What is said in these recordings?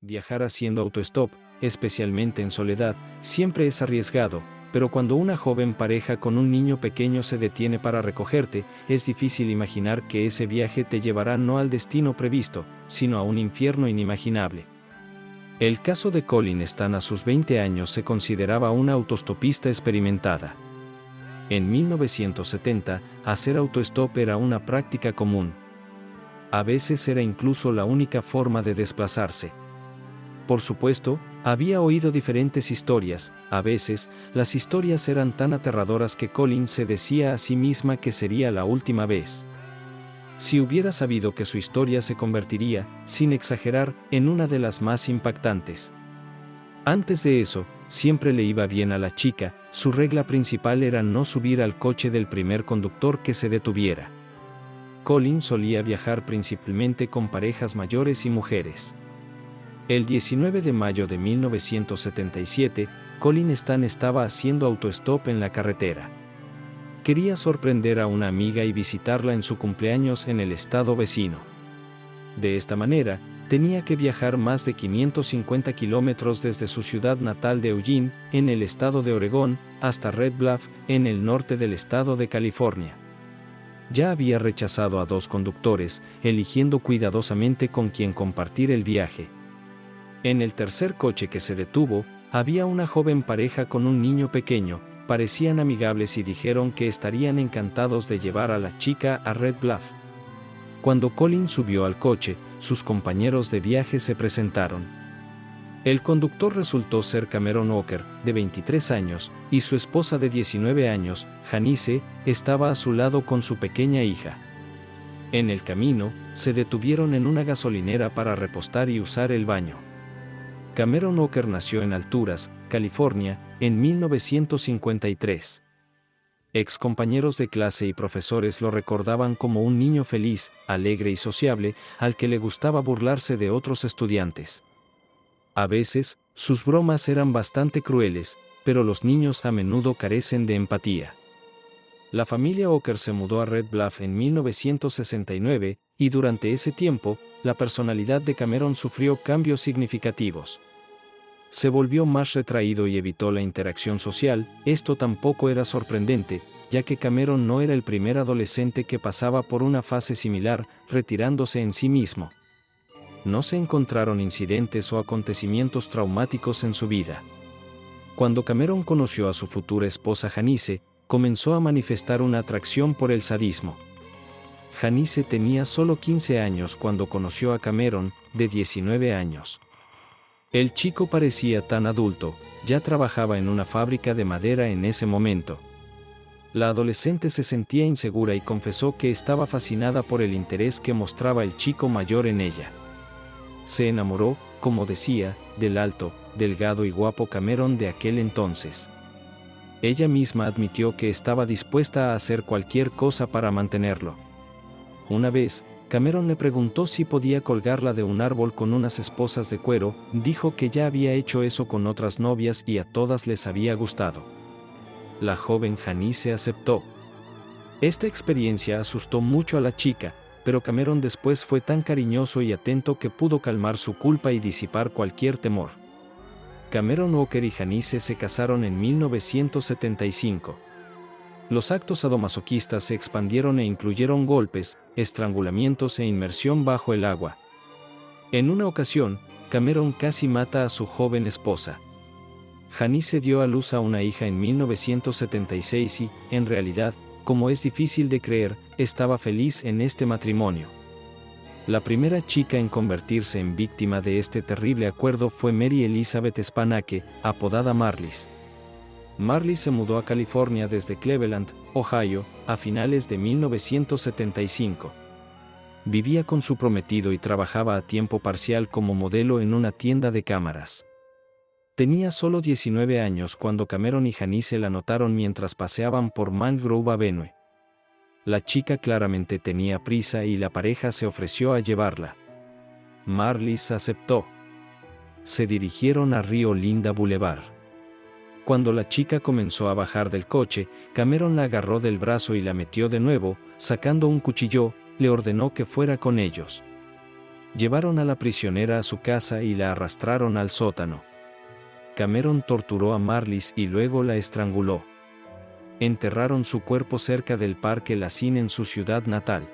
Viajar haciendo autostop, especialmente en soledad, siempre es arriesgado, pero cuando una joven pareja con un niño pequeño se detiene para recogerte, es difícil imaginar que ese viaje te llevará no al destino previsto, sino a un infierno inimaginable. El caso de Colin Stan a sus 20 años se consideraba una autostopista experimentada. En 1970, hacer autostop era una práctica común. A veces era incluso la única forma de desplazarse. Por supuesto, había oído diferentes historias. A veces, las historias eran tan aterradoras que Colin se decía a sí misma que sería la última vez. Si hubiera sabido que su historia se convertiría, sin exagerar, en una de las más impactantes. Antes de eso, siempre le iba bien a la chica. Su regla principal era no subir al coche del primer conductor que se detuviera. Colin solía viajar principalmente con parejas mayores y mujeres. El 19 de mayo de 1977, Colin Stan estaba haciendo autostop en la carretera. Quería sorprender a una amiga y visitarla en su cumpleaños en el estado vecino. De esta manera, tenía que viajar más de 550 kilómetros desde su ciudad natal de Eugene, en el estado de Oregón, hasta Red Bluff, en el norte del estado de California. Ya había rechazado a 2 conductores, eligiendo cuidadosamente con quién compartir el viaje. En el tercer coche que se detuvo, había una joven pareja con un niño pequeño. Parecían amigables y dijeron que estarían encantados de llevar a la chica a Red Bluff. Cuando Colin subió al coche, sus compañeros de viaje se presentaron. El conductor resultó ser Cameron Walker, de 23 años, y su esposa de 19 años, Janice, estaba a su lado con su pequeña hija. En el camino, se detuvieron en una gasolinera para repostar y usar el baño. Cameron Walker nació en Alturas, California, en 1953. Excompañeros de clase y profesores lo recordaban como un niño feliz, alegre y sociable, al que le gustaba burlarse de otros estudiantes. A veces, sus bromas eran bastante crueles, pero los niños a menudo carecen de empatía. La familia Walker se mudó a Red Bluff en 1969, y durante ese tiempo, la personalidad de Cameron sufrió cambios significativos. Se volvió más retraído y evitó la interacción social. Esto tampoco era sorprendente, ya que Cameron no era el primer adolescente que pasaba por una fase similar, retirándose en sí mismo. No se encontraron incidentes o acontecimientos traumáticos en su vida. Cuando Cameron conoció a su futura esposa Janice, comenzó a manifestar una atracción por el sadismo. Janice tenía solo 15 años cuando conoció a Cameron, de 19 años. El chico parecía tan adulto, ya trabajaba en una fábrica de madera en ese momento. La adolescente se sentía insegura y confesó que estaba fascinada por el interés que mostraba el chico mayor en ella. Se enamoró, como decía, del alto, delgado y guapo Cameron de aquel entonces. Ella misma admitió que estaba dispuesta a hacer cualquier cosa para mantenerlo. Una vez, Cameron le preguntó si podía colgarla de un árbol con unas esposas de cuero. Dijo que ya había hecho eso con otras novias y a todas les había gustado. La joven Janice aceptó. Esta experiencia asustó mucho a la chica, pero Cameron después fue tan cariñoso y atento que pudo calmar su culpa y disipar cualquier temor. Cameron Walker y Janice se casaron en 1975. Los actos sadomasoquistas se expandieron e incluyeron golpes, estrangulamientos e inmersión bajo el agua. En una ocasión, Cameron casi mata a su joven esposa. Janice dio a luz a una hija en 1976 y, en realidad, como es difícil de creer, estaba feliz en este matrimonio. La primera chica en convertirse en víctima de este terrible acuerdo fue Mary Elizabeth Spanake, apodada Marlis. Marlis se mudó a California desde Cleveland, Ohio, a finales de 1975. Vivía con su prometido y trabajaba a tiempo parcial como modelo en una tienda de cámaras. Tenía solo 19 años cuando Cameron y Janice la notaron mientras paseaban por Mangrove Avenue. La chica claramente tenía prisa y la pareja se ofreció a llevarla. Marlis aceptó. Se dirigieron a Rio Linda Boulevard. Cuando la chica comenzó a bajar del coche, Cameron la agarró del brazo y la metió de nuevo. Sacando un cuchillo, le ordenó que fuera con ellos. Llevaron a la prisionera a su casa y la arrastraron al sótano. Cameron torturó a Marlis y luego la estranguló. Enterraron su cuerpo cerca del Parque Lacine en su ciudad natal.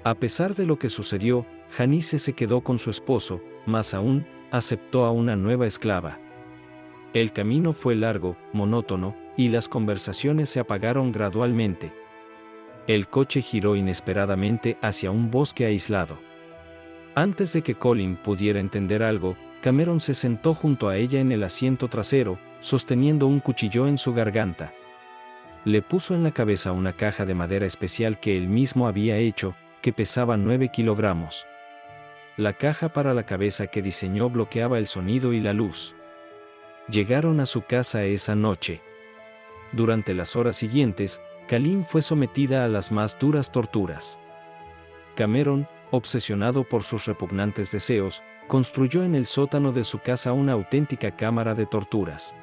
A pesar de lo que sucedió, Janice se quedó con su esposo, más aún, aceptó a una nueva esclava. El camino fue largo, monótono, y las conversaciones se apagaron gradualmente. El coche giró inesperadamente hacia un bosque aislado. Antes de que Colin pudiera entender algo, Cameron se sentó junto a ella en el asiento trasero, sosteniendo un cuchillo en su garganta. Le puso en la cabeza una caja de madera especial que él mismo había hecho, que pesaba 9 kilogramos. La caja para la cabeza que diseñó bloqueaba el sonido y la luz. Llegaron a su casa esa noche. Durante las horas siguientes, Colin fue sometida a las más duras torturas. Cameron, obsesionado por sus repugnantes deseos, construyó en el sótano de su casa una auténtica cámara de torturas.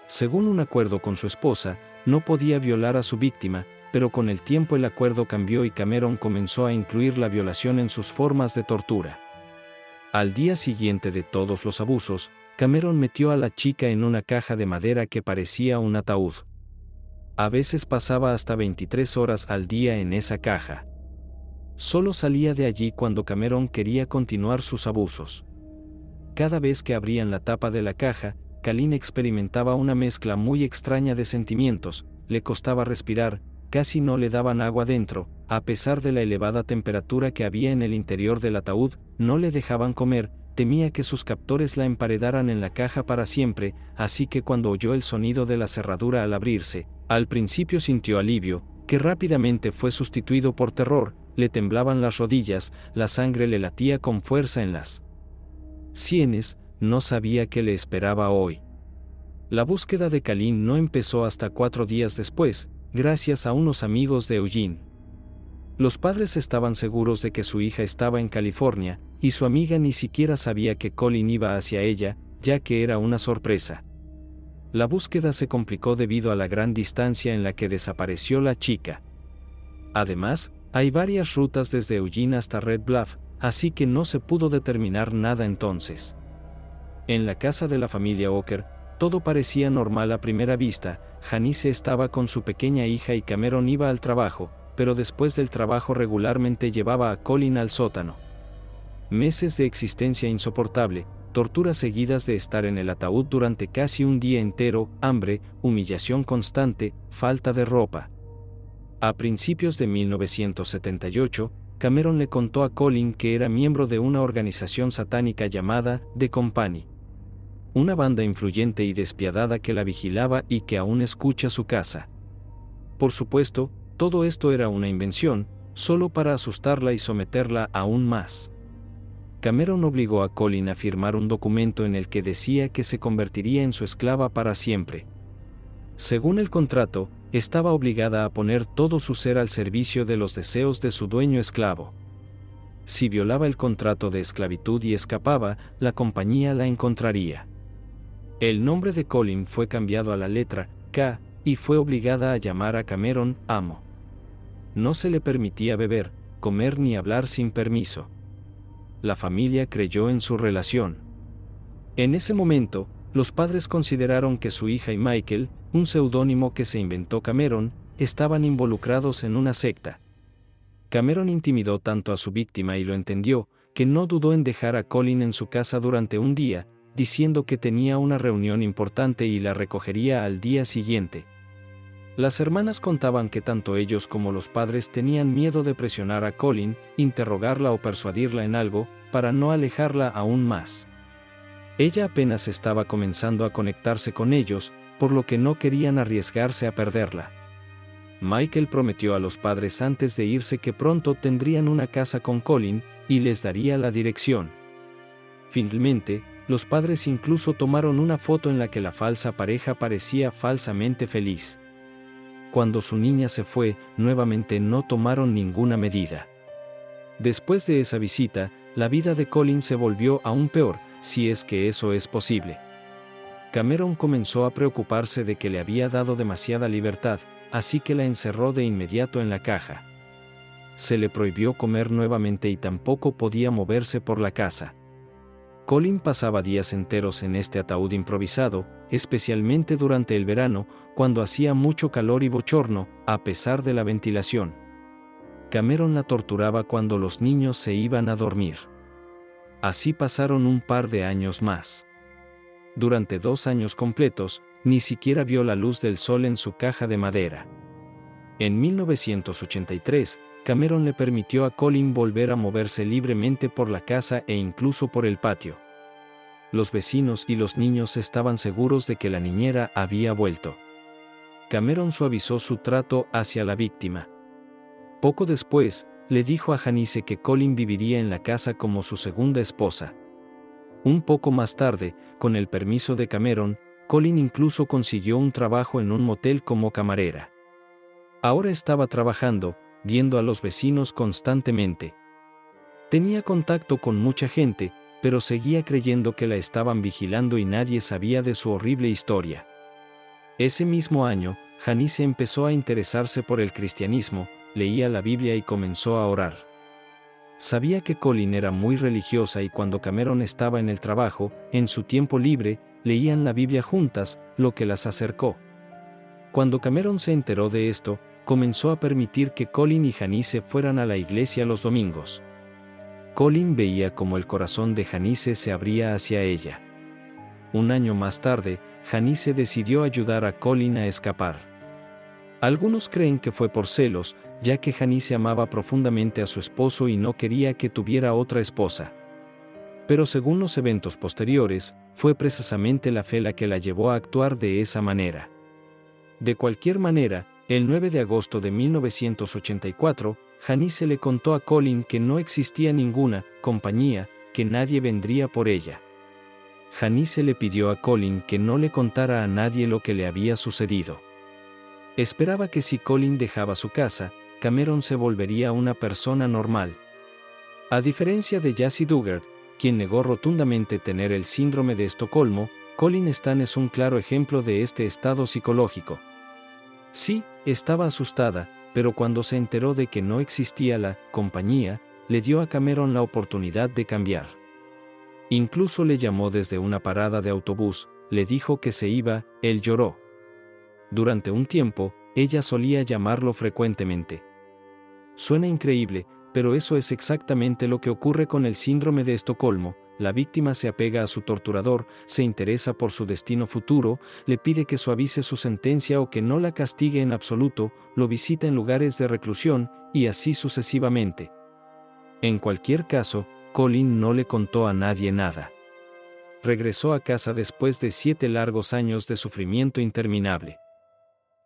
Según un acuerdo con su esposa, no podía violar a su víctima, pero con el tiempo el acuerdo cambió y Cameron comenzó a incluir la violación en sus formas de tortura. Al día siguiente de todos los abusos, Cameron metió a la chica en una caja de madera que parecía un ataúd. A veces pasaba hasta 23 horas al día en esa caja. Solo salía de allí cuando Cameron quería continuar sus abusos. Cada vez que abrían la tapa de la caja, Colin experimentaba una mezcla muy extraña de sentimientos, le costaba respirar, casi no le daban agua dentro, a pesar de la elevada temperatura que había en el interior del ataúd, no le dejaban comer, temía que sus captores la emparedaran en la caja para siempre, así que cuando oyó el sonido de la cerradura al abrirse, al principio sintió alivio, que rápidamente fue sustituido por terror, le temblaban las rodillas, la sangre le latía con fuerza en las sienes, no sabía qué le esperaba hoy. La búsqueda de Colin no empezó hasta 4 días después, gracias a unos amigos de Eugene. Los padres estaban seguros de que su hija estaba en California, y su amiga ni siquiera sabía que Colin iba hacia ella, ya que era una sorpresa. La búsqueda se complicó debido a la gran distancia en la que desapareció la chica. Además, hay varias rutas desde Eugene hasta Red Bluff, así que no se pudo determinar nada entonces. En la casa de la familia Oker, todo parecía normal a primera vista. Janice estaba con su pequeña hija y Cameron iba al trabajo, pero después del trabajo regularmente llevaba a Colin al sótano. Meses de existencia insoportable, torturas seguidas de estar en el ataúd durante casi un día entero, hambre, humillación constante, falta de ropa. A principios de 1978, Cameron le contó a Colin que era miembro de una organización satánica llamada The Company. Una banda influyente y despiadada que la vigilaba y que aún escucha su casa. Por supuesto, todo esto era una invención, solo para asustarla y someterla aún más. Cameron obligó a Colin a firmar un documento en el que decía que se convertiría en su esclava para siempre. Según el contrato, estaba obligada a poner todo su ser al servicio de los deseos de su dueño esclavo. Si violaba el contrato de esclavitud y escapaba, la compañía la encontraría. El nombre de Colin fue cambiado a la letra K, y fue obligada a llamar a Cameron amo. No se le permitía beber, comer ni hablar sin permiso. La familia creyó en su relación. En ese momento, los padres consideraron que su hija y Michael, un seudónimo que se inventó Cameron, estaban involucrados en una secta. Cameron intimidó tanto a su víctima y lo entendió, que no dudó en dejar a Colin en su casa durante un día, diciendo que tenía una reunión importante y la recogería al día siguiente. Las hermanas contaban que tanto ellos como los padres tenían miedo de presionar a Colin, interrogarla o persuadirla en algo, para no alejarla aún más. Ella apenas estaba comenzando a conectarse con ellos, por lo que no querían arriesgarse a perderla. Michael prometió a los padres antes de irse que pronto tendrían una casa con Colin, y les daría la dirección. Finalmente, los padres incluso tomaron una foto en la que la falsa pareja parecía falsamente feliz. Cuando su niña se fue, nuevamente no tomaron ninguna medida. Después de esa visita, la vida de Colin se volvió aún peor, si es que eso es posible. Cameron comenzó a preocuparse de que le había dado demasiada libertad, así que la encerró de inmediato en la caja. se le prohibió comer nuevamente y tampoco podía moverse por la casa. Colin pasaba días enteros en este ataúd improvisado, especialmente durante el verano, cuando hacía mucho calor y bochorno, a pesar de la ventilación. Cameron la torturaba cuando los niños se iban a dormir. Así pasaron un par de años más. Durante 2 años completos, ni siquiera vio la luz del sol en su caja de madera. En 1983, Cameron le permitió a Colin volver a moverse libremente por la casa e incluso por el patio. Los vecinos y los niños estaban seguros de que la niñera había vuelto. Cameron suavizó su trato hacia la víctima. Poco después, le dijo a Janice que Colin viviría en la casa como su segunda esposa. Un poco más tarde, con el permiso de Cameron, Colin incluso consiguió un trabajo en un motel como camarera. Ahora estaba trabajando, viendo a los vecinos constantemente. Tenía contacto con mucha gente, pero seguía creyendo que la estaban vigilando y nadie sabía de su horrible historia. Ese mismo año, Janice empezó a interesarse por el cristianismo, leía la Biblia y comenzó a orar. Sabía que Colin era muy religiosa y cuando Cameron estaba en el trabajo, en su tiempo libre, leían la Biblia juntas, lo que las acercó. Cuando Cameron se enteró de esto, comenzó a permitir que Colin y Janice fueran a la iglesia los domingos. Colin veía cómo el corazón de Janice se abría hacia ella. Un año más tarde, Janice decidió ayudar a Colin a escapar. Algunos creen que fue por celos, ya que Janice amaba profundamente a su esposo y no quería que tuviera otra esposa. Pero según los eventos posteriores, fue precisamente la fe la que la llevó a actuar de esa manera. De cualquier manera, el 9 de agosto de 1984, Janice le contó a Colin que no existía ninguna compañía, que nadie vendría por ella. Janice le pidió a Colin que no le contara a nadie lo que le había sucedido. Esperaba que si Colin dejaba su casa, Cameron se volvería una persona normal. A diferencia de Jessie Dugard, quien negó rotundamente tener el síndrome de Estocolmo, Colin Stan es un claro ejemplo de este estado psicológico. Sí, estaba asustada, pero cuando se enteró de que no existía la compañía, le dio a Cameron la oportunidad de cambiar. Incluso le llamó desde una parada de autobús, le dijo que se iba, él lloró. Durante un tiempo, ella solía llamarlo frecuentemente. Suena increíble, pero eso es exactamente lo que ocurre con el síndrome de Estocolmo. La víctima se apega a su torturador, se interesa por su destino futuro, le pide que suavice su sentencia o que no la castigue en absoluto, lo visita en lugares de reclusión, y así sucesivamente. En cualquier caso, Colin no le contó a nadie nada. Regresó a casa después de 7 largos años de sufrimiento interminable.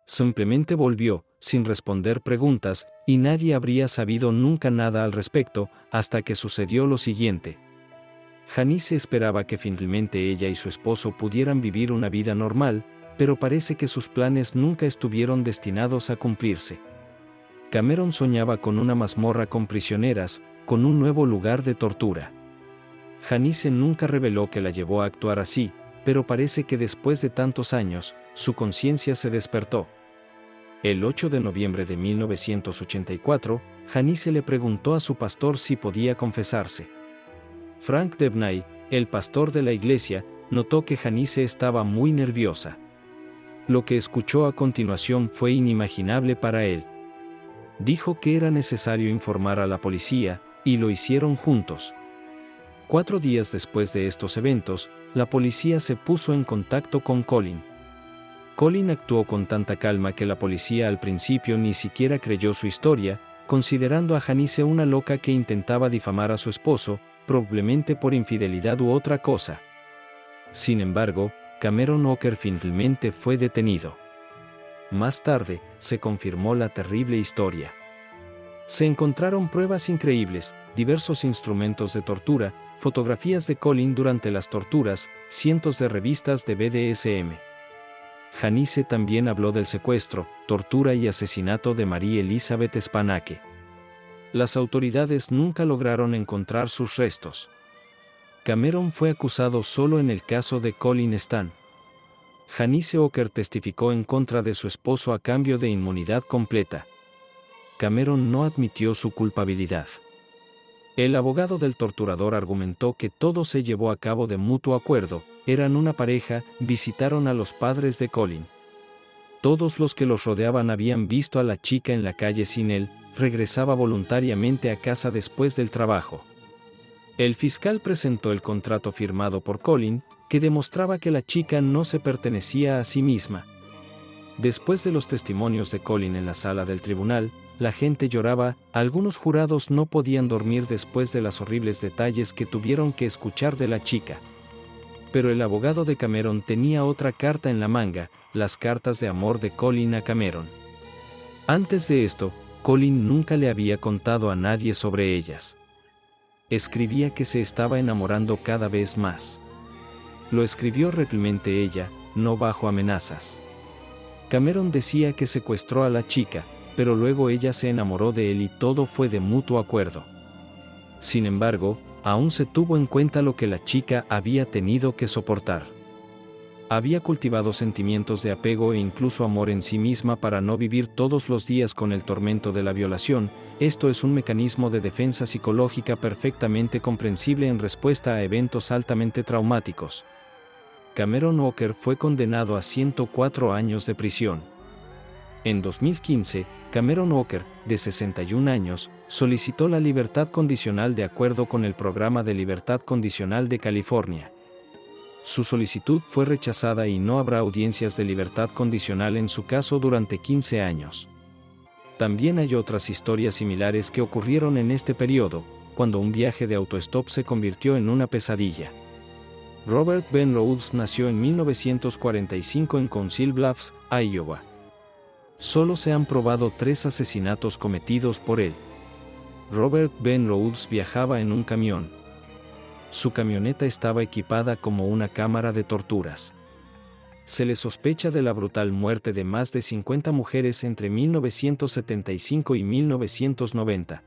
Simplemente volvió, sin responder preguntas, y nadie habría sabido nunca nada al respecto, hasta que sucedió lo siguiente. Janice esperaba que finalmente ella y su esposo pudieran vivir una vida normal, pero parece que sus planes nunca estuvieron destinados a cumplirse. Cameron soñaba con una mazmorra con prisioneras, con un nuevo lugar de tortura. Janice nunca reveló que la llevó a actuar así, pero parece que después de tantos años, su conciencia se despertó. El 8 de noviembre de 1984, Janice le preguntó a su pastor si podía confesarse. Frank Debney, el pastor de la iglesia, notó que Janice estaba muy nerviosa. Lo que escuchó a continuación fue inimaginable para él. Dijo que era necesario informar a la policía, y lo hicieron juntos. 4 días después de estos eventos, la policía se puso en contacto con Colin. Colin actuó con tanta calma que la policía al principio ni siquiera creyó su historia, considerando a Janice una loca que intentaba difamar a su esposo, probablemente por infidelidad u otra cosa. Sin embargo, Cameron Oker finalmente fue detenido. Más tarde, se confirmó la terrible historia. Se encontraron pruebas increíbles, diversos instrumentos de tortura, fotografías de Colin durante las torturas, cientos de revistas de BDSM. Janice también habló del secuestro, tortura y asesinato de Marie Elizabeth Spanake. Las autoridades nunca lograron encontrar sus restos. Cameron fue acusado solo en el caso de Colin Stan. Janice Oker testificó en contra de su esposo a cambio de inmunidad completa. Cameron no admitió su culpabilidad. El abogado del torturador argumentó que todo se llevó a cabo de mutuo acuerdo, eran una pareja, visitaron a los padres de Colin. Todos los que los rodeaban habían visto a la chica en la calle sin él, regresaba voluntariamente a casa después del trabajo. El fiscal presentó el contrato firmado por Colin, que demostraba que la chica no se pertenecía a sí misma. Después de los testimonios de Colin en la sala del tribunal, la gente lloraba, algunos jurados no podían dormir después de los horribles detalles que tuvieron que escuchar de la chica. Pero el abogado de Cameron tenía otra carta en la manga, las cartas de amor de Colin a Cameron. Antes de esto, Colin nunca le había contado a nadie sobre ellas. Escribía que se estaba enamorando cada vez más. Lo escribió realmente ella, no bajo amenazas. Cameron decía que secuestró a la chica, pero luego ella se enamoró de él y todo fue de mutuo acuerdo. Sin embargo, aún se tuvo en cuenta lo que la chica había tenido que soportar. Había cultivado sentimientos de apego e incluso amor en sí misma para no vivir todos los días con el tormento de la violación. Esto es un mecanismo de defensa psicológica perfectamente comprensible en respuesta a eventos altamente traumáticos. Cameron Walker fue condenado a 104 años de prisión. En 2015, Cameron Walker, de 61 años, solicitó la libertad condicional de acuerdo con el Programa de Libertad Condicional de California. Su solicitud fue rechazada y no habrá audiencias de libertad condicional en su caso durante 15 años. También hay otras historias similares que ocurrieron en este periodo, cuando un viaje de autostop se convirtió en una pesadilla. Robert Ben Rhodes nació en 1945 en Council Bluffs, Iowa. Solo se han probado 3 asesinatos cometidos por él. Robert Ben Rhodes viajaba en un camión. Su camioneta estaba equipada como una cámara de torturas. Se le sospecha de la brutal muerte de más de 50 mujeres entre 1975 y 1990.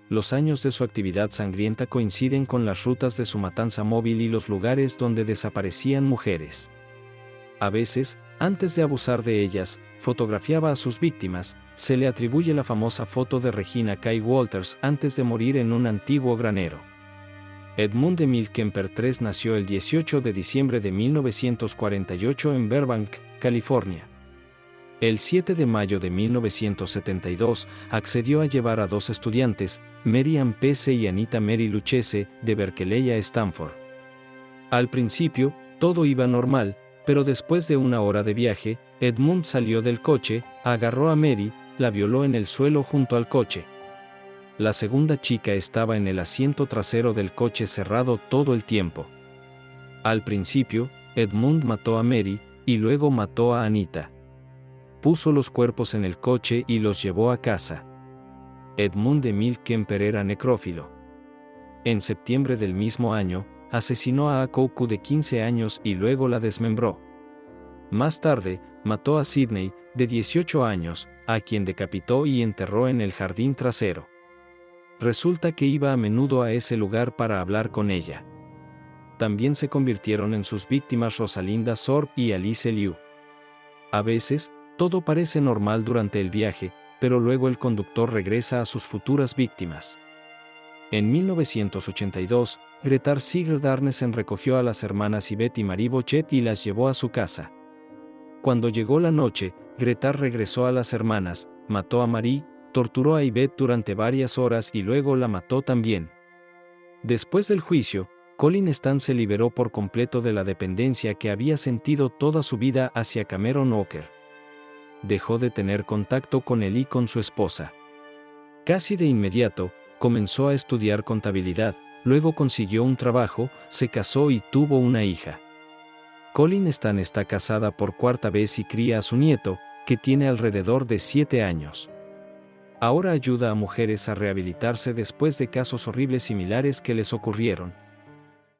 Los años de su actividad sangrienta coinciden con las rutas de su matanza móvil y los lugares donde desaparecían mujeres. A veces, antes de abusar de ellas, fotografiaba a sus víctimas. Se le atribuye la famosa foto de Regina Kay Walters antes de morir en un antiguo granero. Edmund Emil Kemper III nació el 18 de diciembre de 1948 en Burbank, California. El 7 de mayo de 1972, accedió a llevar a 2 estudiantes, Mary Ann Pese y Anita Mary Lucchese, de Berkeley a Stanford. Al principio, todo iba normal, pero después de una hora de viaje, Edmund salió del coche, agarró a Mary, la violó en el suelo junto al coche. La segunda chica estaba en el asiento trasero del coche cerrado todo el tiempo. Al principio, Edmund mató a Mary, y luego mató a Anita. Puso los cuerpos en el coche y los llevó a casa. Edmund Emil Kemper era necrófilo. En septiembre del mismo año, asesinó a Akouku de 15 años y luego la desmembró. Más tarde, mató a Sidney, de 18 años, a quien decapitó y enterró en el jardín trasero. Resulta que iba a menudo a ese lugar para hablar con ella. También se convirtieron en sus víctimas Rosalinda Sorb y Alice Liu. A veces, todo parece normal durante el viaje, pero luego el conductor regresa a sus futuras víctimas. En 1982, Grettir Sigurd Arnesen recogió a las hermanas Yvette y Marie Bochet y las llevó a su casa. Cuando llegó la noche, Grettir regresó a las hermanas, mató a Marie, torturó a Yvette durante varias horas y luego la mató también. Después del juicio, Colin Stan se liberó por completo de la dependencia que había sentido toda su vida hacia Cameron Walker. Dejó de tener contacto con él y con su esposa. Casi de inmediato, comenzó a estudiar contabilidad, luego consiguió un trabajo, se casó y tuvo una hija. Colin Stan está casada por 4ª vez y cría a su nieto, que tiene alrededor de 7 años. Ahora ayuda a mujeres a rehabilitarse después de casos horribles similares que les ocurrieron.